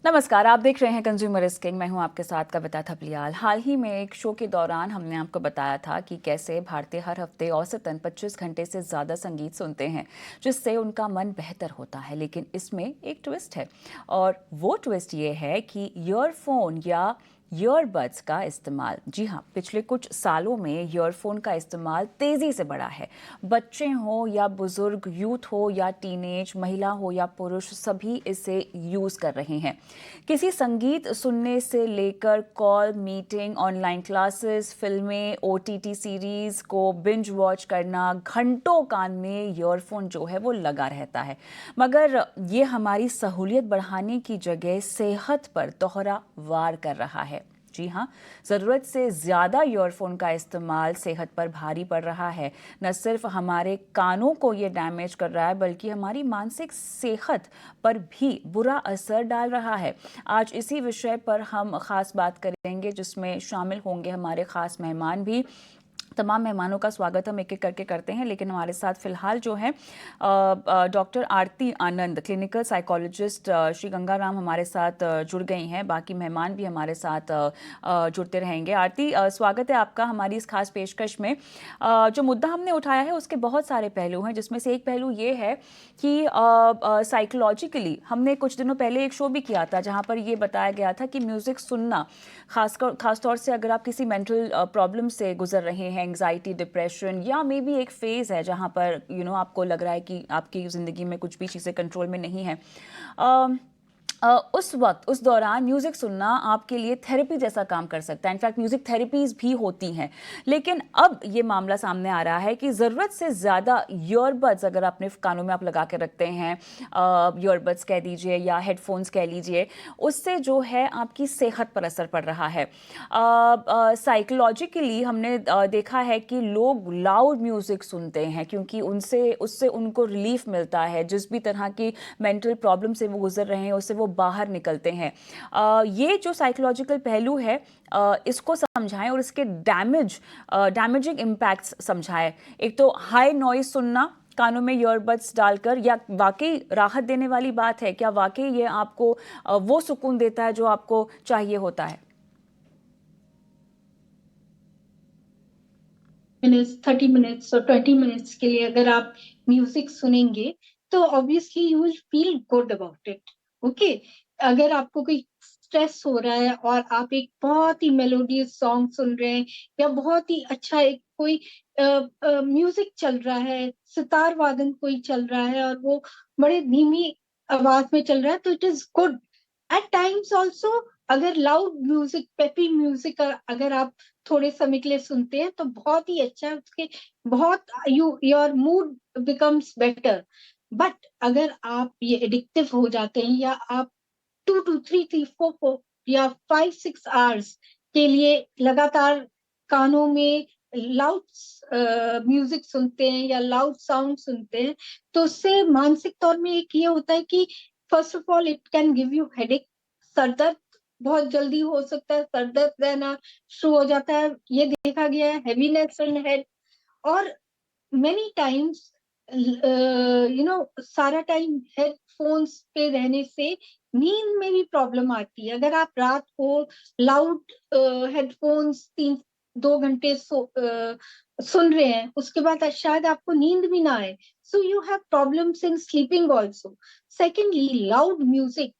नमस्कार, आप देख रहे हैं कंज्यूमर इज किंग। मैं हूं आपके साथ कविता थपलियाल। हाल ही में एक शो के दौरान हमने आपको बताया था कि कैसे भारतीय हर हफ्ते औसतन 25 घंटे से ज़्यादा संगीत सुनते हैं, जिससे उनका मन बेहतर होता है। लेकिन इसमें एक ट्विस्ट है, और वो ट्विस्ट ये है कि ईयरफोन या ईयरबड्स का इस्तेमाल, जी हाँ, पिछले कुछ सालों में ईयरफोन का इस्तेमाल तेज़ी से बढ़ा है। बच्चे हों या बुजुर्ग, यूथ हो या टीनेज, महिला हो या पुरुष, सभी इसे यूज़ कर रहे हैं। किसी संगीत सुनने से लेकर कॉल, मीटिंग, ऑनलाइन क्लासेस, फिल्में, ओटीटी सीरीज को बिंज वॉच करना, घंटों कान में ईयरफोन जो है वो लगा रहता है। मगर ये हमारी सहूलियत बढ़ाने की जगह सेहत पर दोहरा वार कर रहा है। जी हाँ, ज़रूरत से ज़्यादा ईयरफोन का इस्तेमाल सेहत पर भारी पड़ रहा है। न सिर्फ हमारे कानों को ये डैमेज कर रहा है, बल्कि हमारी मानसिक सेहत पर भी बुरा असर डाल रहा है। आज इसी विषय पर हम खास बात करेंगे, जिसमें शामिल होंगे हमारे खास मेहमान भी। तमाम मेहमानों का स्वागत हम एक एक करके करते हैं, लेकिन हमारे साथ फिलहाल जो है डॉक्टर आरती आनंद, क्लिनिकल साइकोलॉजिस्ट श्री गंगाराम हमारे साथ जुड़ गई हैं। बाकी मेहमान भी हमारे साथ जुड़ते रहेंगे। आरती, स्वागत है आपका हमारी इस खास पेशकश में। जो मुद्दा हमने उठाया है उसके बहुत सारे पहलू हैं, जिसमें से एक पहलू ये है कि साइकोलॉजिकली हमने कुछ दिनों पहले एक शो भी किया था, जहाँ पर ये बताया गया था कि म्यूज़िक सुनना, खासतौर से अगर आप किसी मेंटल प्रॉब्लम से गुजर रहे हैं, एंग्जाइटी, डिप्रेशन, या मे बी एक फेज़ है जहाँ पर आपको लग रहा है कि आपकी ज़िंदगी में कुछ भी चीज़ें कंट्रोल में नहीं है, उस वक्त, उस दौरान म्यूज़िक सुनना आपके लिए थेरेपी जैसा काम कर सकता है। इनफैक्ट म्यूज़िक थेरेपीज़ भी होती हैं। लेकिन अब ये मामला सामने आ रहा है कि ज़रूरत से ज़्यादा ईयरबड्स अगर अपने कानों में आप लगा के रखते हैं, ईयरबड्स कह दीजिए या हेडफोन्स कह लीजिए, उससे जो है आपकी सेहत पर असर पड़ रहा है। साइकोलॉजिकली हमने देखा है कि लोग लाउड म्यूज़िक सुनते हैं, क्योंकि उससे उनको रिलीफ मिलता है। जिस भी तरह की मेंटल प्रॉब्लम से वो गुजर रहे हैं, उससे वो बाहर निकलते हैं। ये जो साइकोलॉजिकल पहलू है, इसको समझाएं और इसके डैमेजिंग इम्पैक्ट्स समझाएं। एक तो हाई नॉइज सुनना कानों में ईयरबड्स डालकर, या वाकई राहत देने वाली बात है? क्या वाकई ये आपको वो सुकून देता है जो आपको चाहिए होता है? मिनट्स 30 मिनट्स और 20 मिनट्स के लिए अगर आप म्यूजिक सुनेंगे तो obviously you will feel good about it. Okay, अगर आपको कोई स्ट्रेस हो रहा है और आप एक बहुत ही मेलोडियस सॉन्ग सुन रहे हैं, या बहुत ही अच्छा एक कोई म्यूजिक चल रहा है, सितार वादन कोई चल रहा है और वो बड़े धीमी आवाज में चल रहा है, तो it is good. At times also अगर लाउड म्यूजिक, पेपी म्यूजिक अगर आप थोड़े समय के लिए सुनते हैं तो बहुत ही अच्छा है, उसके बहुत your mood becomes better. But अगर आप ये एडिक्टिव हो जाते हैं, या आप 2 to 3 4 4 या 5 6 आवर्स के लिए लगातार कानों में लाउड म्यूजिक सुनते हैं या लाउड साउंड सुनते हैं, तो उससे मानसिक तौर में एक ये होता है कि first of all it can give you headache. Sir दर्द बहुत जल्दी हो सकता है, सर दर्द रहना शुरू हो जाता है, ये देखा गया है, हैवीनेस इन हेड। और मेनी टाइम्स सारा टाइम हेडफोन्स पे रहने से नींद में भी प्रॉब्लम आती है। अगर आप रात को लाउड हेडफोन्स 2 घंटे सुन रहे हैं, उसके बाद शायद आपको नींद भी ना आए, so you have problems in sleeping also. Secondly, loud music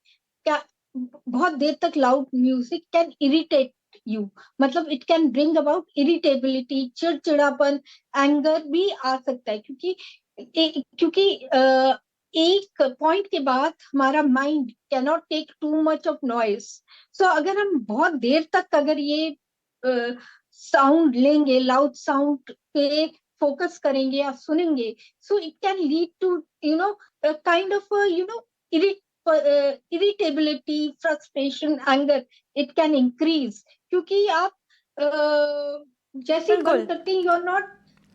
क्या, बहुत देर तक loud music can irritate you, मतलब it can bring about irritability, चिड़चिड़ापन, एंगर भी आ सकता है, क्योंकि एक पॉइंट के बाद हमारा mind cannot take too much of noise. So अगर हम बहुत देर तक अगर ये साउंड लेंगे, लाउड साउंड पे फोकस करेंगे या सुनेंगे, so it can lead to kind of irritability, frustration, anger, it can increase. क्योंकि आप जैसे ही बंद बिल्कुल। करते हैं, you are not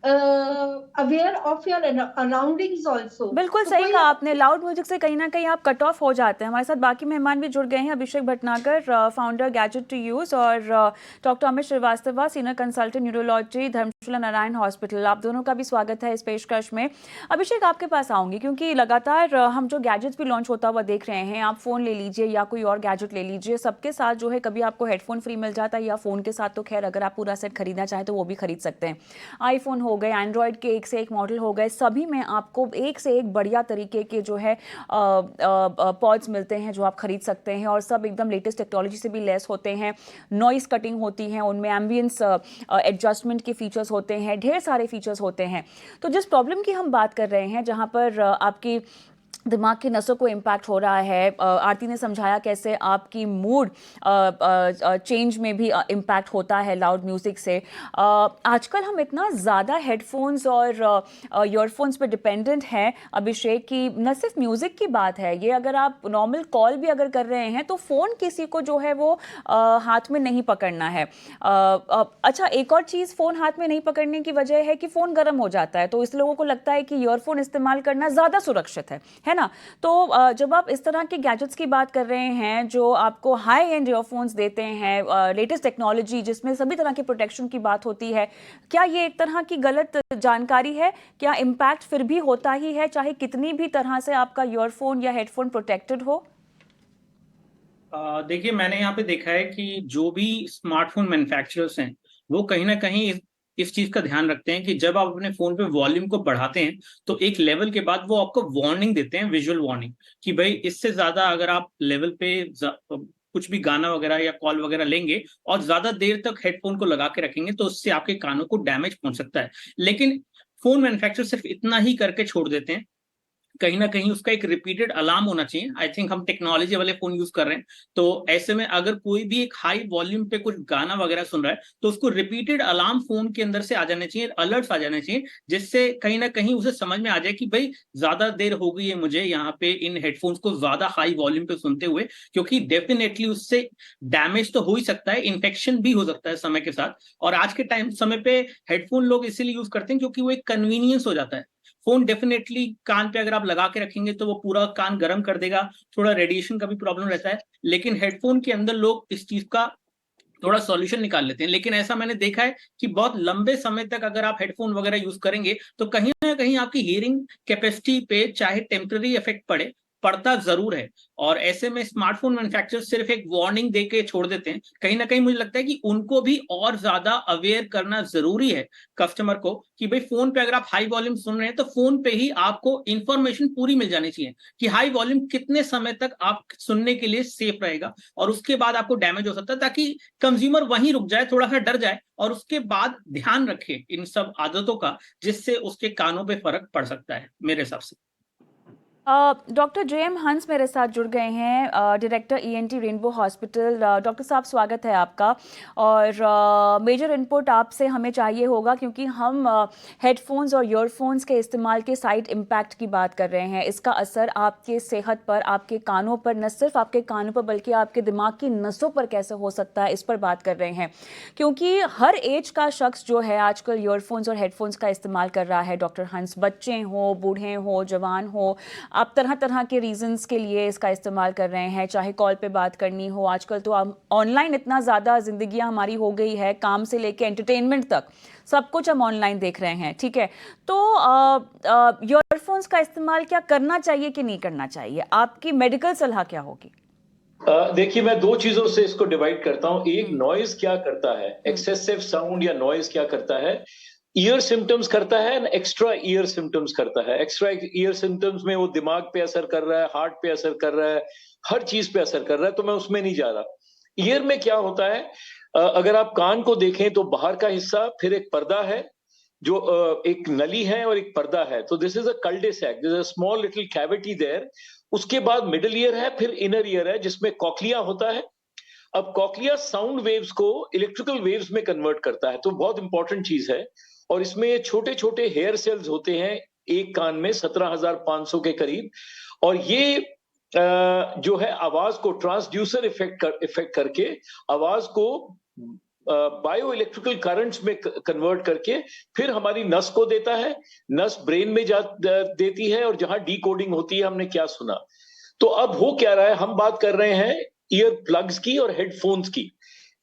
aware of your surroundings also. बिल्कुल तो सही कोई कहा आपने। लाउड म्यूजिक से कहीं ना कहीं आप कट ऑफ हो जाते हैं। हमारे साथ बाकी मेहमान भी जुड़ गए हैं। Abhishek Bhatnagar, founder gadget to use, और doctor Amit Srivastava, senior consultant neurology, Dharamshala Narayan hospital. आप दोनों का भी स्वागत है इस पेशकश में। अभिषेक, आपके पास आऊंगी क्योंकि लगातार हम जो गैजेट्स भी लॉन्च होता हुआ देख रहे हैं, आप फ़ोन ले लीजिए या कोई और गैजेट ले लीजिए, सबके साथ जो है कभी आपको हेडफोन फ्री मिल जाता है, या फ़ोन के साथ तो खैर अगर आप पूरा सेट खरीदना चाहें तो वो भी खरीद सकते हैं। आईफोन हो गए, एंड्रॉयड के एक से एक मॉडल हो गए, सभी में आपको एक से एक बढ़िया तरीके के जो है पॉड्स मिलते हैं जो आप खरीद सकते हैं, और सब एकदम लेटेस्ट टेक्नोलॉजी से भी लेस होते हैं। नॉइस कटिंग होती है उनमें, एम्बियंस एडजस्टमेंट के फीचर्स होते हैं, ढेर सारे फीचर्स होते हैं। तो जिस प्रॉब्लम की हम बात कर रहे हैं, जहाँ पर आपकी दिमाग की नसों को इम्पैक्ट हो रहा है, आरती ने समझाया कैसे आपकी मूड चेंज में भी इम्पैक्ट होता है लाउड म्यूज़िक से। आजकल हम इतना ज़्यादा हेडफोन्स और ईयरफोन्स पे डिपेंडेंट हैं अभिषेक, कि न सिर्फ म्यूज़िक की बात है, ये अगर आप नॉर्मल कॉल भी अगर कर रहे हैं तो फ़ोन किसी को जो है वो हाथ में नहीं पकड़ना है। अच्छा, एक और चीज़, फ़ोन हाथ में नहीं पकड़ने की वजह है कि फ़ोन गर्म हो जाता है, तो इस लोगों को लगता है कि ईयरफोन इस्तेमाल करना ज़्यादा सुरक्षित है ना? तो जब आप इस तरह के गैजेट्स की बात कर रहे हैं जो आपको हाई एंड ईयरफोन्स देते हैं, लेटेस्ट टेक्नोलॉजी जिसमें सभी तरह के प्रोटेक्शन की बात होती है, क्या ये एक तरह की गलत जानकारी है? क्या इम्पैक्ट फिर भी होता ही है चाहे कितनी भी तरह से आपका ईयरफोन या हेडफोन प्रोटेक्टेड हो? देखिए, मैंने यहाँ पे देखा है कि जो भी स्मार्टफोन मैन्युफैक्चरर्स हैं, वो कहीं ना कहीं इस चीज का ध्यान रखते हैं कि जब आप अपने फोन पे वॉल्यूम को बढ़ाते हैं तो एक लेवल के बाद वो आपको वार्निंग देते हैं, विजुअल वार्निंग, कि भाई इससे ज्यादा अगर आप लेवल पे कुछ भी गाना वगैरह या कॉल वगैरह लेंगे और ज्यादा देर तक हेडफोन को लगा के रखेंगे तो उससे आपके कानों को डैमेज पहुंच सकता है। लेकिन फोन मैन्युफैक्चरर सिर्फ इतना ही करके छोड़ देते हैं। कहीं ना कहीं उसका एक रिपीटेड अलार्म होना चाहिए। आई थिंक हम टेक्नोलॉजी वाले फोन यूज कर रहे हैं, तो ऐसे में अगर कोई भी एक हाई वॉल्यूम पे कुछ गाना वगैरह सुन रहा है तो उसको रिपीटेड अलार्म फोन के अंदर से आ जाने चाहिए, अलर्ट्स आ जाने चाहिए, जिससे कहीं ना कहीं उसे समझ में आ जाए कि भाई ज्यादा देर हो गई है मुझे यहाँ पे इन हेडफोन्स को ज्यादा हाई वॉल्यूम पे सुनते हुए, क्योंकि डेफिनेटली उससे डैमेज तो हो ही सकता है, इन्फेक्शन भी हो सकता है समय के साथ। और आज के टाइम समय पे हेडफोन लोग इसीलिए यूज करते हैं क्योंकि वो एक कन्वीनियंस हो जाता है। फोन डेफिनेटली कान पे अगर आप लगा के रखेंगे तो वो पूरा कान गर्म कर देगा, थोड़ा रेडिएशन का भी प्रॉब्लम रहता है। लेकिन हेडफोन के अंदर लोग इस चीज का थोड़ा सॉल्यूशन निकाल लेते हैं। लेकिन ऐसा मैंने देखा है कि बहुत लंबे समय तक अगर आप हेडफोन वगैरह यूज करेंगे तो कहीं ना कहीं आपकी हियरिंग कैपेसिटी पे चाहे टेम्पररी इफेक्ट पड़ता जरूर है। और ऐसे में स्मार्टफोन मैन्युफैक्चरर सिर्फ एक वार्निंग दे के छोड़ देते हैं। कहीं ना कहीं मुझे लगता है कि उनको भी और ज्यादा अवेयर करना जरूरी है कस्टमर को, कि भाई फोन पे अगर आप हाई वॉल्यूम सुन रहे हैं तो फोन पे ही आपको इंफॉर्मेशन पूरी मिल जानी चाहिए कि हाई वॉल्यूम कितने समय तक आप सुनने के लिए सेफ रहेगा, और उसके बाद आपको डैमेज हो सकता है, ताकि कंज्यूमर वहीं रुक जाए, थोड़ा सा डर जाए और उसके बाद ध्यान रखे इन सब आदतों का, जिससे उसके कानों पे फर्क पड़ सकता है मेरे हिसाब से। Doctor J.M.. हंस मेरे साथ जुड़ गए हैं, director ENT rainbow hospital. Doctor साहब, स्वागत है आपका। और मेजर इनपुट आपसे हमें चाहिए होगा क्योंकि हम हेडफोन्स और ईयरफोन्स के इस्तेमाल के साइड इम्पैक्ट की बात कर रहे हैं। इसका असर आपके सेहत पर, आपके कानों पर, न सिर्फ आपके कानों पर बल्कि आपके दिमाग की नसों पर कैसे हो सकता है, इस पर बात कर रहे हैं। क्योंकि हर एज का शख्स जो है आजकल ईयरफोन्स और हेडफोन्स का इस्तेमाल कर रहा है डॉक्टर हंस। बच्चे हों, बूढ़े हों, जवान हो, आप तरह तरह के रीजंस के लिए इसका इस्तेमाल कर रहे हैं, चाहे कॉल पे बात करनी हो। आजकल तो हम ऑनलाइन इतना ज़्यादा जिंदगियां हमारी हो गई है, काम से लेके एंटरटेनमेंट तक सब कुछ हम ऑनलाइन देख रहे हैं, ठीक है? तो ईयरफोन्स का इस्तेमाल क्या करना चाहिए कि नहीं करना चाहिए? आपकी मेडिकल सलाह क्या होगी? देखिए, मैं दो चीजों से इसको डिवाइड करता हूं। एक, नॉइज क्या करता है, एक्सेसिव साउंड या नॉइज क्या करता है। ईयर सिम्टम्स करता है, एक्स्ट्रा ईयर सिम्टम्स करता है। एक्स्ट्रा ईयर सिम्टम्स में वो दिमाग पे असर कर रहा है, हार्ट पे असर कर रहा है, हर चीज पे असर कर रहा है, तो मैं उसमें नहीं जा रहा। ईयर में क्या होता है, अगर आप कान को देखें तो बाहर का हिस्सा, फिर एक पर्दा है जो एक नली है और एक पर्दा है, तो this is a cul de sac, this is a small little cavity there. उसके बाद मिडिल ईयर है, फिर इनर ईयर है जिसमें कॉक्लिया होता है। अब कॉक्लिया साउंड वेव्स को इलेक्ट्रिकल वेव्स में कन्वर्ट करता है, तो बहुत इंपॉर्टेंट चीज है। और इसमें छोटे छोटे हेयर सेल्स होते हैं एक कान में, 17,500 के करीब। और ये जो है आवाज को ट्रांसड्यूसर इफेक्ट करके आवाज को बायो इलेक्ट्रिकल करंट्स में कन्वर्ट करके फिर हमारी नस को देता है, नस ब्रेन में देती है, और जहां डिकोडिंग होती है हमने क्या सुना। तो अब हो क्या रहा है, हम बात कर रहे हैं ईयर प्लग्स की और हेडफोन्स की।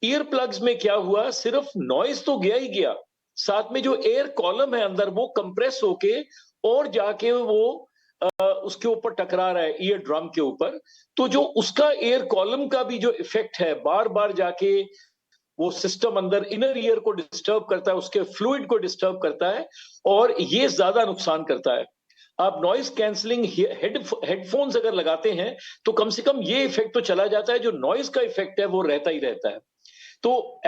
ईयर प्लग्स में क्या हुआ, सिर्फ नॉइज तो गया ही गया, साथ में जो एयर कॉलम है अंदर वो कंप्रेस होके और जाके वो उसके ऊपर टकरा रहा है, ईयर ड्रम के ऊपर। तो जो उसका एयर कॉलम का भी जो इफेक्ट है, बार बार जाके वो सिस्टम अंदर इनर ईयर को डिस्टर्ब करता है, उसके फ्लूइड को डिस्टर्ब करता है, और ये ज्यादा नुकसान करता है। आप नॉइज कैंसलिंग हेडफोन्स अगर लगाते हैं तो कम से कम ये इफेक्ट तो चला जाता है, जो नॉइज का इफेक्ट है वो रहता ही रहता है। तो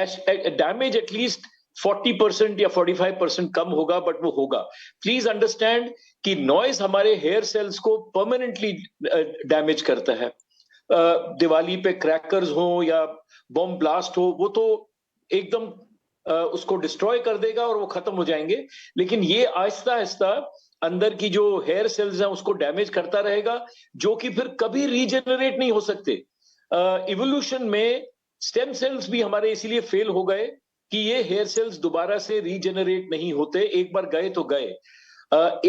डैमेज एटलीस्ट 40% या 45% कम होगा, बट वो होगा। प्लीज अंडरस्टैंड कि नॉइज हमारे हेयर सेल्स को परमानेंटली डैमेज करता है। दिवाली पे क्रैकर्स हो या बॉम्ब ब्लास्ट हो, वो तो एकदम उसको डिस्ट्रॉय कर देगा और वो खत्म हो जाएंगे, लेकिन ये आहिस्ता आहिस्ता अंदर की जो हेयर सेल्स हैं उसको डैमेज करता रहेगा, जो कि फिर कभी रीजेनरेट नहीं हो सकते। इवोल्यूशन में स्टेम सेल्स भी हमारे इसीलिए फेल हो गए कि ये हेयर सेल्स दोबारा से रीजेनरेट नहीं होते, एक बार गए तो गए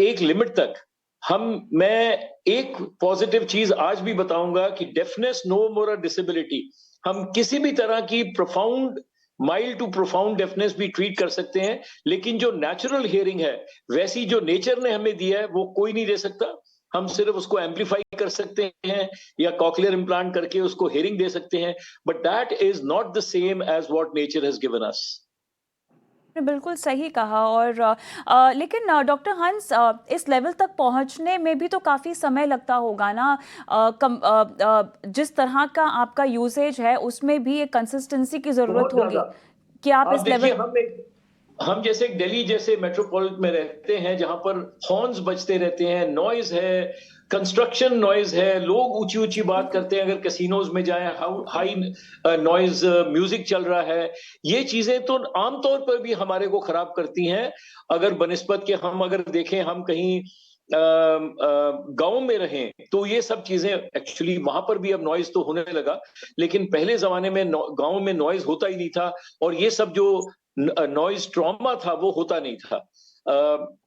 एक लिमिट तक। मैं एक पॉजिटिव चीज आज भी बताऊंगा कि deafness no more a disability. हम किसी भी तरह की profound, mild to profound deafness भी ट्रीट कर सकते हैं, लेकिन जो नेचुरल हियरिंग है, वैसी जो नेचर ने हमें दिया है, वो कोई नहीं दे सकता। हम सिर्फ उसको एम्पलीफाई कर सकते हैं या कॉकलियर इम्प्लांट करके उसको हियरिंग दे सकते हैं, but that is not the same as what nature has given us. आपने बिल्कुल सही कहा। और लेकिन डॉक्टर हंस, इस लेवल तक पहुंचने में भी तो काफ़ी समय लगता होगा ना। जिस तरह का आपका यूसेज है उसमें भी एक कंसिस्टेंसी की ज़रूरत बहुत होगी ज्यादा। कि आप आप इस देखिए, लेवल। हम जैसे दिल्ली जैसे मेट्रोपॉलिटन में रहते हैं, जहां पर हॉर्न्स बजते रहते हैं, नॉइज है, कंस्ट्रक्शन नॉइज है, लोग ऊंची ऊंची बात करते हैं, अगर कैसीनोज में जाएं हाई नॉइज म्यूजिक चल रहा है। ये चीजें तो आमतौर पर भी हमारे को खराब करती हैं। अगर बनिस्बत के हम अगर देखें, हम कहीं गांव में रहें तो ये सब चीजें एक्चुअली वहां पर भी अब नॉइज तो होने लगा, लेकिन पहले जमाने में गांव में नॉइज होता ही नहीं था, और ये सब जो नॉइज ट्रॉमा था वो होता नहीं था।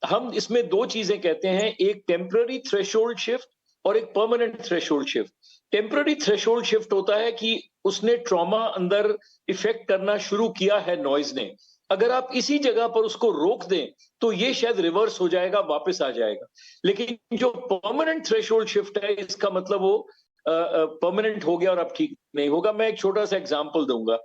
हम इसमें दो चीजें कहते हैं, एक टेम्पररी थ्रेशोल्ड शिफ्ट और एक permanent threshold shift. Temporary threshold shift होता है कि उसने ट्रॉमा अंदर इफेक्ट करना शुरू किया है नॉइज ने, अगर आप इसी जगह पर उसको रोक दें तो ये शायद रिवर्स हो जाएगा, वापस आ जाएगा। लेकिन जो परमानेंट थ्रेशोल्ड शिफ्ट है, इसका मतलब वो परमानेंट हो गया और अब ठीक नहीं होगा। मैं एक छोटा सा एग्जांपल दूंगा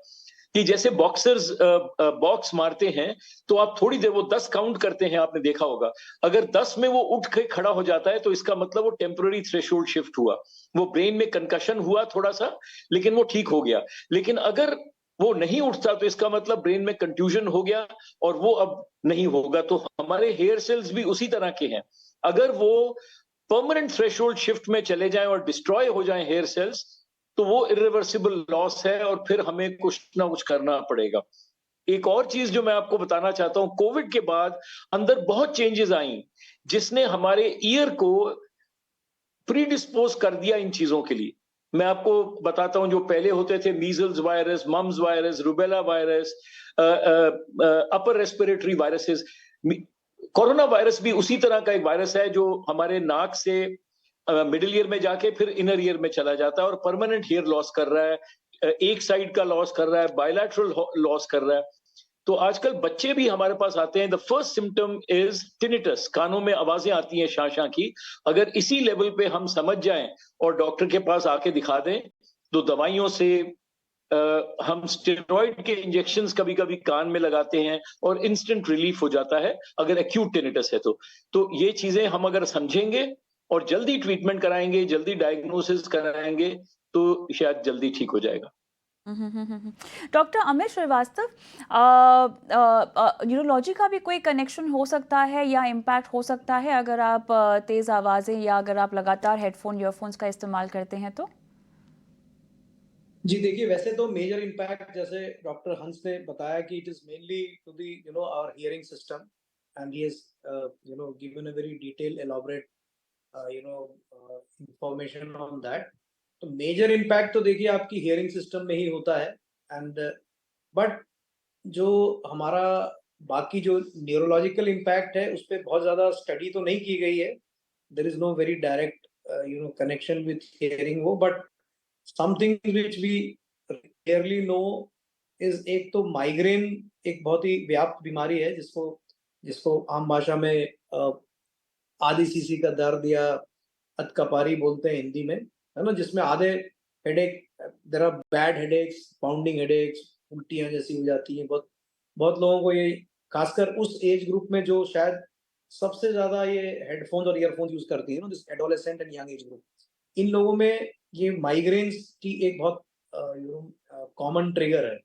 कि जैसे बॉक्सर्स बॉक्स मारते हैं, तो आप थोड़ी देर वो 10 काउंट करते हैं, आपने देखा होगा। अगर 10 में वो उठ के खड़ा हो जाता है तो इसका मतलब वो टेम्पररी थ्रेशोल्ड शिफ्ट हुआ, वो ब्रेन में कंकशन हुआ थोड़ा सा, लेकिन वो ठीक हो गया। लेकिन अगर वो नहीं उठता तो इसका मतलब ब्रेन में कंफ्यूजन हो गया और वो अब नहीं होगा। तो हमारे हेयर सेल्स भी उसी तरह के हैं, अगर वो परमानेंट थ्रेशोल्ड शिफ्ट में चले जाएं और डिस्ट्रॉय हो जाएं हेयर सेल्स, तो वो इरिवर्सिबल लॉस है और फिर हमें कुछ ना कुछ करना पड़ेगा। एक और चीज जो मैं आपको बताना चाहता हूं, कोविड के बाद अंदर बहुत चेंजेस आई, जिसने हमारे ईयर को प्रीडिस्पोज कर दिया इन चीजों के लिए। मैं आपको बताता हूं, जो पहले होते थे measles virus, mumps virus, rubella virus, upper respiratory viruses, corona virus भी उसी तरह का एक वायरस है जो हमारे नाक से मिडिल ईयर में जाके फिर इनर ईयर में चला जाता है और परमानेंट हेयर लॉस कर रहा है, एक साइड का लॉस कर रहा है, बायलैटरल लॉस कर रहा है। तो आजकल बच्चे भी हमारे पास आते हैं, the first symptom is tinnitus, कानों में आवाजें आती हैं शां शां की। अगर इसी लेवल पे हम समझ जाएं और डॉक्टर के पास आके दिखा दें, तो दवाइयों से हम स्टेरॉइड के इंजेक्शंस कभी कभी कान में लगाते हैं और इंस्टेंट रिलीफ हो जाता है अगर एक्यूट टिनिटस है। तो ये चीजें हम अगर समझेंगे और जल्दी ट्रीटमेंट कराएंगे, जल्दी डायग्नोसिस कराएंगे, तो शायद जल्दी ठीक हो जाएगा। डॉक्टर अमित श्रीवास्तव, न्यूरोलॉजी का भी कोई कनेक्शन हो सकता है या इम्पैक्ट हो सकता है अगर आप तेज आवाज़ें या अगर आप लगातार हेडफोन ईयरफोन्स का इस्तेमाल करते हैं तो? जी देखिए, वैसे तो मेजर इम्पैक्ट जैसे डॉक्टर हंस ने बताया कि it is mainly to the our hearing system, and he has given a very detail elaborate information on that. तो मेजर इम्पैक्ट तो देखिए आपकी हियरिंग सिस्टम में ही होता है, एंड बट जो हमारा बाकी जो न्यूरोलॉजिकल इम्पैक्ट है उस पर बहुत ज़्यादा स्टडी तो नहीं की गई है. There is no very direct connection with hearing वो, but something which we clearly know is, एक तो माइग्रेन एक बहुत ही व्याप्त बीमारी है जिसको जिसको आम भाषा में आधी सीसी का दर्द या अतकपारी बोलते हैं हिंदी में, है ना, जिसमें आधे headache, there are bad headaches, pounding headaches, उल्टियां जैसी हो जाती हैं. बहुत बहुत लोगों को ये, खासकर उस एज ग्रुप में जो शायद सबसे ज्यादा ये हेडफोन्स और ईयरफोन्स यूज करती है ना, this adolescent and young age group, इन लोगों में ये माइग्रेन्स की एक बहुत कॉमन ट्रिगर है.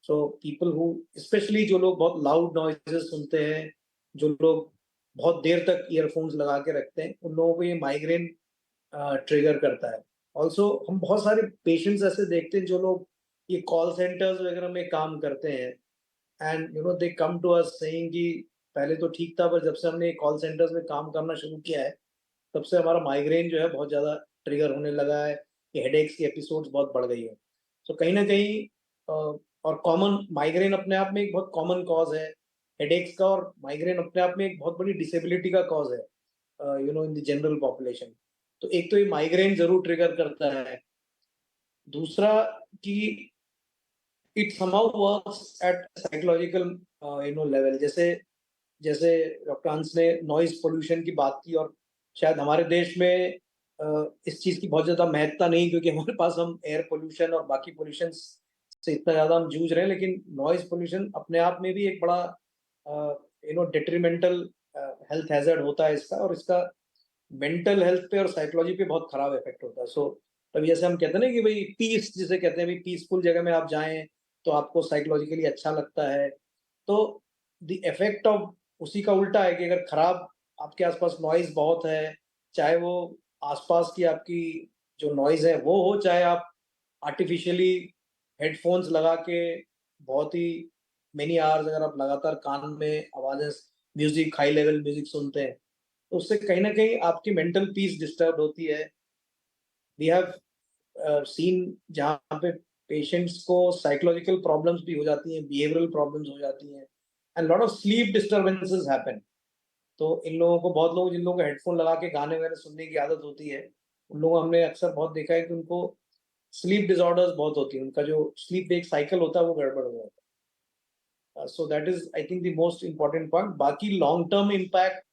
सो पीपल हु, स्पेशली जो लोग बहुत लाउड नॉइजेस सुनते हैं, जो लोग बहुत देर तक ईयरफोन्स लगा के रखते हैं, उन लोगों को ये माइग्रेन ट्रिगर करता है. ऑल्सो हम बहुत सारे पेशेंट्स ऐसे देखते हैं जो लोग ये कॉल सेंटर्स वगैरह में काम करते हैं, and they come to us saying कि पहले तो ठीक था, पर जब से हमने कॉल सेंटर्स में काम करना शुरू किया है तब से हमारा माइग्रेन जो है बहुत ज़्यादा ट्रिगर होने लगा है, कि हेडेक्स की एपिसोड्स बहुत बढ़ गई है. सो कहीं ना कहीं और कॉमन माइग्रेन अपने आप में एक बहुत कॉमन कॉज है हेडेक्स का, और माइग्रेन अपने आप में एक बहुत बड़ी डिसेबिलिटी का कॉज है इन द जनरल पॉपुलेशन. तो एक तो ये माइग्रेन जरूर ट्रिगर करता है. दूसरा कि it somehow works at psychological level. जैसे जैसे डॉक्टर हंस ने नॉइज पोल्यूशन की बात की, और शायद हमारे देश में इस चीज की बहुत ज्यादा महत्ता नहीं, क्योंकि हमारे पास हम एयर पोल्यूशन और बाकी पोल्यूशन से इतना ज्यादा हम जूझ रहे हैं, लेकिन नॉइज पोल्यूशन अपने आप में भी एक बड़ा डिट्रीमेंटल हेल्थ हैजर्ड होता है इसका, और इसका मेंटल हेल्थ पे और साइकोलॉजी पे बहुत खराब इफेक्ट होता है. सो तभी जैसे हम कहते हैं ना कि भाई पीस, जिसे कहते हैं भाई पीसफुल जगह में आप जाएं तो आपको साइकोलॉजिकली अच्छा लगता है. तो द इफेक्ट ऑफ उसी का उल्टा है कि अगर खराब आपके आसपास नॉइज बहुत है, चाहे वो आसपास की आपकी जो नॉइज है वो हो, चाहे आप आर्टिफिशियली हेडफोन्स लगा के बहुत ही मेनी आवर्स अगर आप लगातार कान में आवाजें, म्यूजिक, हाई लेवल म्यूजिक सुनते हैं, तो उससे कहीं ना कहीं आपकी मेंटल पीस डिस्टर्ब होती है. वी हैव सीन जहाँ पे पेशेंट्स को साइकोलॉजिकल प्रॉब्लम्स भी हो जाती हैं, बिहेवियरल प्रॉब्लम्स हो जाती हैं, and lot of sleep disturbances happen. तो इन लोगों को, बहुत लोग जिन लोगों को हेडफोन लगा के गाने वगैरह सुनने की आदत होती है, उन लोगों हमने अक्सर बहुत देखा है कि उनको स्लीप डिसऑर्डर्स बहुत होती है, उनका जो स्लीप वेक साइकिल होता है वो गड़बड़ हो जाता है. So that is I think the most important point. बाकी लॉन्ग टर्म इम्पैक्ट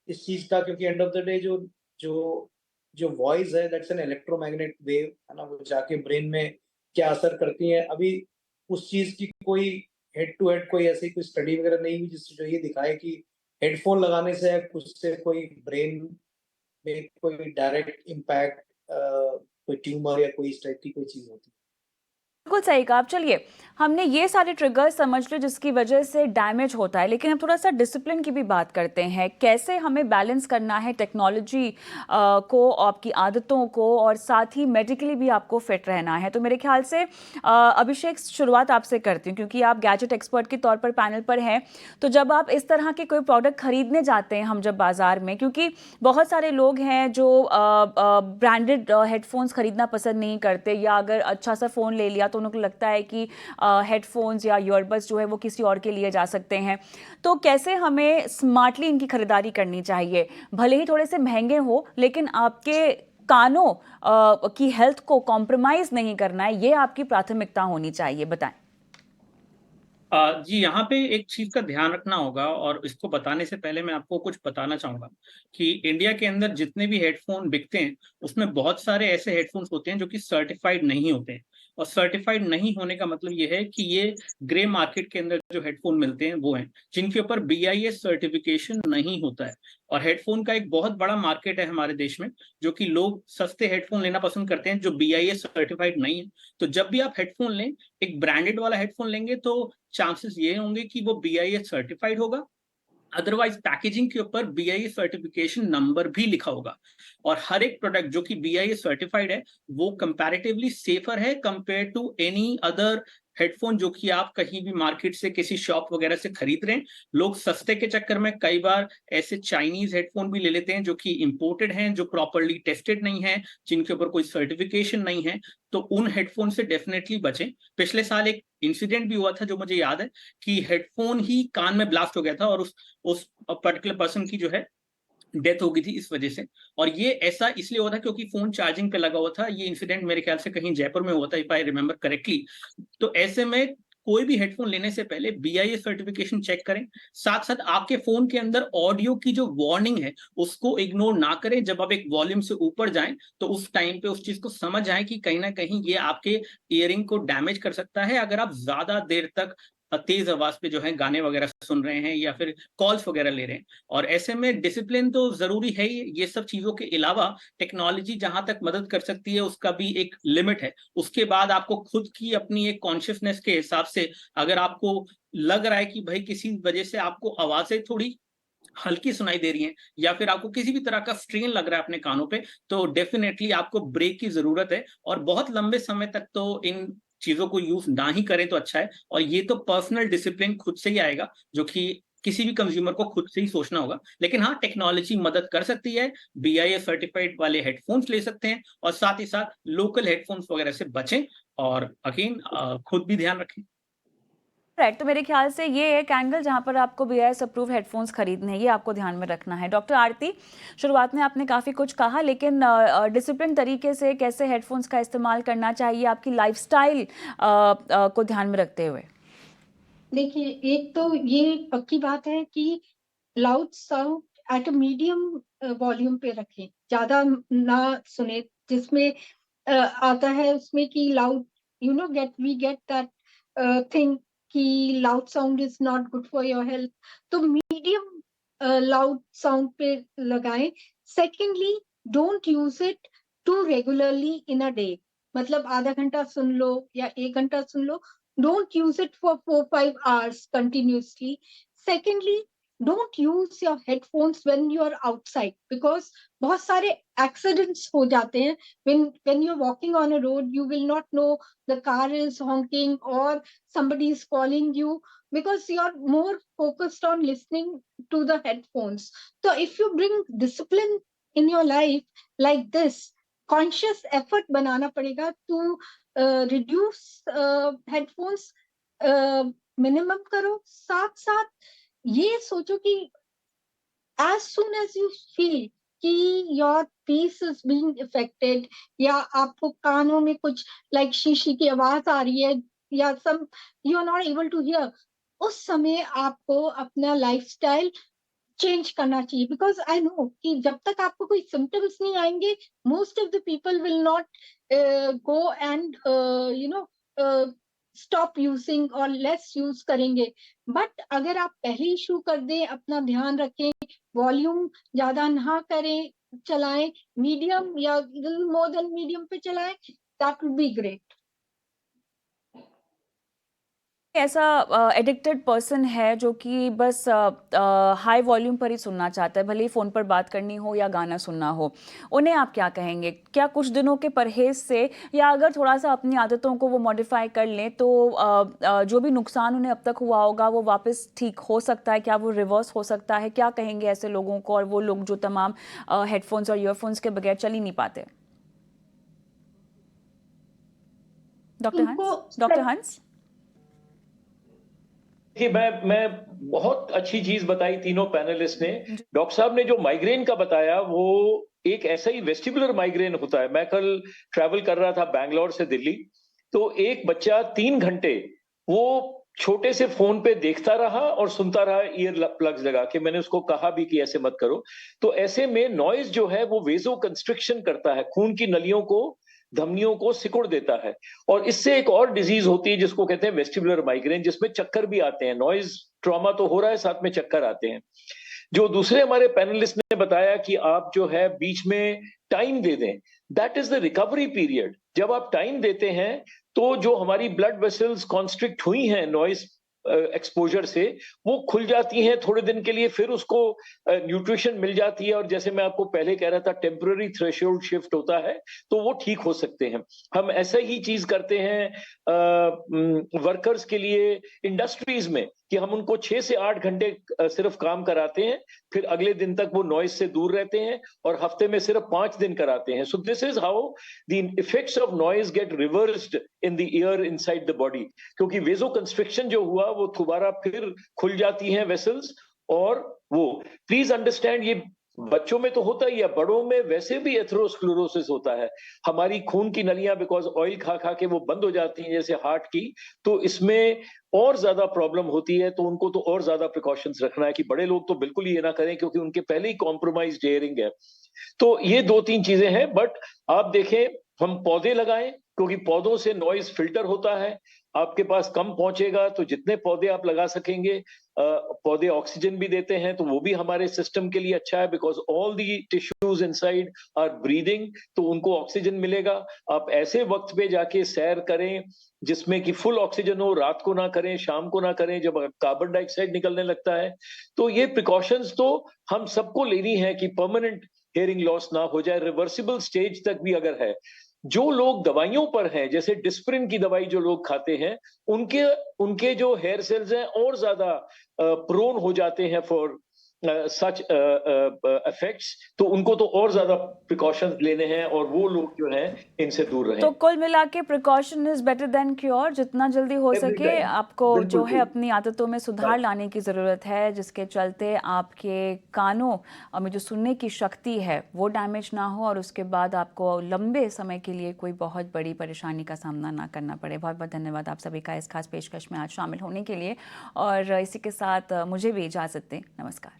इस चीज का, क्योंकि एंड ऑफ द डे जो जो जो वॉइस है दैट्स एन इलेक्ट्रोमैग्नेट वेव, है ना, वो जाके ब्रेन में क्या असर करती है, अभी उस चीज की कोई हेड टू हेड कोई ऐसी कोई स्टडी वगैरह नहीं हुई जिससे जो ये दिखाए कि हेडफोन लगाने से कुछ से कोई ब्रेन में कोई डायरेक्ट इम्पैक्ट, कोई ट्यूमर या कोई इस टाइप की कोई चीज होती है. बिल्कुल सही कहा आप. चलिए, हमने ये सारे ट्रिगर्स समझ लिए जिसकी वजह से डैमेज होता है, लेकिन हम थोड़ा सा डिसिप्लिन की भी बात करते हैं. कैसे हमें बैलेंस करना है टेक्नोलॉजी को, आपकी आदतों को, और साथ ही मेडिकली भी आपको फिट रहना है. तो मेरे ख्याल से अभिषेक, शुरुआत आपसे करती हूँ क्योंकि आप गैजेट एक्सपर्ट के तौर पर पैनल पर हैं. तो जब आप इस तरह के कोई प्रोडक्ट खरीदने जाते हैं, हम जब बाजार में, क्योंकि बहुत सारे लोग हैं जो ब्रांडेड हेडफोन्स खरीदना पसंद नहीं करते, या अगर अच्छा सा फ़ोन ले लिया तो उनको लगता है कि हेडफोन्स या ईयरबड्स जो है वो किसी और के लिए जा सकते हैं. तो कैसे हमें स्मार्टली इनकी खरीदारी करनी चाहिए? भले ही थोड़े से महंगे हो, लेकिन आपके कानों की हेल्थ को कॉम्प्रोमाइज नहीं करना है, ये आपकी प्राथमिकता होनी चाहिए. बताएं. जी, यहाँ पे एक चीज का ध्यान रखना होगा, और इसको बताने से पहले मैं आपको कुछ बताना चाहूंगा कि इंडिया के अंदर जितने भी हेडफोन बिकते हैं उसमें बहुत सारे ऐसे हेडफोन्स होते हैं जो कि सर्टिफाइड नहीं होते हैं. और सर्टिफाइड नहीं होने का मतलब ये है कि ये ग्रे मार्केट के अंदर जो हेडफोन मिलते हैं वो हैं जिनके ऊपर BIS सर्टिफिकेशन नहीं होता है. और हेडफोन का एक बहुत बड़ा मार्केट है हमारे देश में, जो कि लोग सस्ते हेडफोन लेना पसंद करते हैं जो BIS सर्टिफाइड नहीं है. तो जब भी आप हेडफोन लें, एक ब्रांडेड वाला हेडफोन लेंगे तो चांसेस ये होंगे कि वो BIS सर्टिफाइड होगा, अदरवाइज पैकेजिंग के ऊपर BIS सर्टिफिकेशन नंबर भी लिखा होगा. और हर एक प्रोडक्ट जो कि BIS सर्टिफाइड है वो कंपैरेटिवली सेफर है compare to any other headphone जो कि आप कहीं भी मार्केट से किसी शॉप वगैरह से खरीद रहे हैं, लोग सस्ते के चक्कर में कई बार ऐसे चाइनीज हेडफोन भी ले लेते हैं जो कि इंपोर्टेड हैं, जो प्रॉपरली टेस्टेड नहीं है, जिनके ऊपर कोई सर्टिफिकेशन नहीं है। तो उन हेडफोन से डेफिनेटली बचें। पिछले साल एक इंसिडेंट भी हुआ था जो मुझे याद है कि हेडफोन ही कान में ब्लास्ट हो गया था और उस पर्टिकुलर पर्सन की जो है डेथ हो गई थी इस वजह से। और ये ऐसा इसलिए हुआ था क्योंकि फोन चार्जिंग पे लगा हुआ था। ये इंसिडेंट मेरे ख्याल से कहीं जयपुर में हुआ था, इफ आई रिमेंबर करेक्टली। तो ऐसे में कोई भी हेडफोन लेने से पहले BIS सर्टिफिकेशन चेक करें। साथ साथ आपके फोन के अंदर ऑडियो की जो वार्निंग है उसको इग्नोर ना करें। जब आप एक वॉल्यूम से ऊपर जाएं तो उस टाइम पे उस चीज को समझ आए कि कहीं ना कहीं ये आपके इयरिंग को डैमेज कर सकता है अगर आप ज्यादा देर तक तेज आवाज पे जो है गाने वगैरह सुन रहे हैं या फिर कॉल्स वगैरह ले रहे हैं। और ऐसे में डिसिप्लिन तो जरूरी है ही। ये सब चीजों के अलावा टेक्नोलॉजी जहां तक मदद कर सकती है उसका भी एक लिमिट है। उसके बाद आपको खुद की अपनी एक कॉन्शियसनेस के हिसाब से अगर आपको लग रहा है कि भाई किसी वजह से आपको आवाजें थोड़ी हल्की सुनाई दे रही हैं या फिर आपको किसी भी तरह का स्ट्रेन लग रहा है अपने कानों पे, तो डेफिनेटली आपको ब्रेक की जरूरत है। और बहुत लंबे समय तक तो इन चीजों को यूज ना ही करें तो अच्छा है। और ये तो पर्सनल डिसिप्लिन खुद से ही आएगा जो कि किसी भी कंज्यूमर को खुद से ही सोचना होगा। लेकिन हाँ, टेक्नोलॉजी मदद कर सकती है। BIS सर्टिफाइड वाले हेडफोन्स ले सकते हैं और साथ ही साथ लोकल हेडफोन्स वगैरह से बचें। और अगेन खुद भी ध्यान रखें। राइट, तो मेरे ख्याल से ये एक एंगल जहाँ पर आपको BIS अप्रूव हेडफोन्स खरीदने हैं, ये आपको ध्यान में रखना है। डॉक्टर आरती, शुरुआत में आपने काफ़ी कुछ कहा, लेकिन डिसिप्लिन तरीके से कैसे हेडफोन्स का इस्तेमाल करना चाहिए आपकी लाइफस्टाइल को ध्यान में रखते हुए? देखिए, एक तो ये पक्की बात है कि loud sound at a medium volume पे रखें, ज्यादा ना सुने। जिसमें आता है उसमें कि loud, we get that thing कि loud sound is not good for your health. तो मीडियम लाउड साउंड पे लगाएं। Secondly, don't use it too regularly in a day. मतलब आधा घंटा सुन लो या 1 घंटा सुन लो। Don't use it for 4-5 hours continuously. Secondly, don't use your headphones when you are outside, because बहुत सारे accidents हो जाते हैं। When you're walking on a road, you will not know the car is honking or somebody is calling you, because you're more focused on listening to the headphones. So if you bring discipline in your life like this, conscious effort बनाना पड़ेगा to reduce headphones minimum करो। साथ साथ ये सोचो कि as soon as you feel कि your peace is being affected, या आपको कानों में कुछ like शीशी की आवाज आ रही है या you are not able to hear, उस समय आपको अपना लाइफस्टाइल चेंज करना चाहिए। बिकॉज आई नो कि जब तक आपको कोई सिम्टम्स नहीं आएंगे, most of the people will not go and stop using और लेस यूज करेंगे। बट अगर आप पहले ही शुरू कर दें, अपना ध्यान रखें, वॉल्यूम ज्यादा ना करें, चलाएं, मीडियम या मोर देन मीडियम पे चलाएं, दैट वुड बी ग्रेट। ऐसा एडिक्टेड पर्सन है जो कि बस हाई वॉल्यूम पर ही सुनना चाहता है, भले ही फ़ोन पर बात करनी हो या गाना सुनना हो, उन्हें आप क्या कहेंगे? क्या कुछ दिनों के परहेज से या अगर थोड़ा सा अपनी आदतों को वो मॉडिफाई कर लें तो जो भी नुकसान उन्हें अब तक हुआ होगा वो वापस ठीक हो सकता है? क्या वो रिवर्स हो सकता है? क्या कहेंगे ऐसे लोगों को, और वो लोग जो तमाम हेडफोन्स और ईयरफोन्स के बगैर चल ही नहीं पाते? डॉक्टर हंस? देखिए, मैं बहुत अच्छी चीज बताई तीनों पैनलिस्ट ने। डॉक्टर साहब ने जो माइग्रेन का बताया वो एक ऐसा ही वेस्टिबुलर माइग्रेन होता है। मैं कल ट्रैवल कर रहा था बैंगलोर से दिल्ली, तो एक बच्चा 3 घंटे वो छोटे से फोन पे देखता रहा और सुनता रहा ईयर प्लग्स लगा के। मैंने उसको कहा भी कि ऐसे मत करो। तो ऐसे में नॉइज जो है वो वेजो कंस्ट्रिक्शन करता है, खून की नलियों को, धमनियों को सिकुड़ देता है। और इससे एक और डिजीज होती है जिसको कहते हैं वेस्टिबुलर माइग्रेन, जिसमें चक्कर भी आते हैं। नॉइज ट्रॉमा तो हो रहा है, साथ में चक्कर आते हैं। जो दूसरे हमारे पैनलिस्ट ने बताया कि आप जो है बीच में टाइम दे दें, that is the recovery period. जब आप टाइम देते हैं तो जो हमारी ब्लड वेसल्स कॉन्स्ट्रिक्ट हुई हैं नॉइज एक्सपोजर से वो खुल जाती हैं थोड़े दिन के लिए, फिर उसको न्यूट्रिशन मिल जाती है और जैसे मैं आपको पहले कह रहा था टेम्पररी थ्रेशोल्ड शिफ्ट होता है तो वो ठीक हो सकते हैं। हम ऐसा ही चीज करते हैं वर्कर्स के लिए इंडस्ट्रीज में कि हम उनको 6 से 8 घंटे सिर्फ काम कराते हैं, फिर अगले दिन तक वो नॉइज से दूर रहते हैं और हफ्ते में सिर्फ 5 दिन कराते हैं। So this is how the effects of noise get reversed in the ear inside the body, क्योंकि वेजो कंस्ट्रिक्शन जो हुआ वो दोबारा फिर खुल जाती हैं वेसल्स। और वो प्लीज अंडरस्टैंड, ये बच्चों में तो होता ही है, बड़ों में वैसे भी एथेरोस्क्लेरोसिस होता है। हमारी खून की नलियां बिकॉज ऑयल खा खा के वो बंद हो जाती हैं जैसे हार्ट की, तो इसमें और ज्यादा प्रॉब्लम होती है। तो उनको तो और ज्यादा प्रिकॉशंस रखना है कि बड़े लोग तो बिल्कुल ही ये ना करें क्योंकि उनके पहले ही कॉम्प्रोमाइज्ड हियरिंग है। तो ये 2-3 चीजें हैं। बट आप देखें, हम पौधे लगाएं क्योंकि पौधों से नॉइज फिल्टर होता है। आपके पास कम पहुंचेगा तो जितने पौधे आप लगा सकेंगे, पौधे ऑक्सीजन भी देते हैं तो वो भी हमारे सिस्टम के लिए अच्छा है because all the tissues inside are breathing, तो उनको ऑक्सीजन मिलेगा। आप ऐसे वक्त पे जाके सैर करें जिसमें कि फुल ऑक्सीजन हो, रात को ना करें, शाम को ना करें जब कार्बन डाइऑक्साइड निकलने लगता है। तो ये प्रिकॉशंस तो हम सबको लेनी है कि परमानेंट हियरिंग लॉस ना हो जाए, रिवर्सिबल स्टेज तक भी अगर है। जो लोग दवाइयों पर हैं, जैसे डिस्प्रिन की दवाई जो लोग खाते हैं, उनके उनके जो हेयर सेल्स हैं और ज्यादा प्रोन हो जाते हैं फॉर सच इफेक्ट्स, तो उनको तो और ज्यादा प्रिकॉशंस लेने हैं और वो लोग जो हैं इनसे दूर रहें। तो कुल मिला के precaution is better than cure. जितना जल्दी हो Every सके time. आपको बिल्कुल जो है ठीक। अपनी आदतों में सुधार लाने की ज़रूरत है, जिसके चलते आपके कानों में जो सुनने की शक्ति है वो डैमेज ना हो और उसके बाद आपको लंबे समय के लिए कोई बहुत बड़ी परेशानी का सामना ना करना पड़े। बहुत बहुत धन्यवाद आप सभी का इस खास पेशकश में आज शामिल होने के लिए, और इसी के साथ मुझे भी इजाज़त दें। नमस्कार।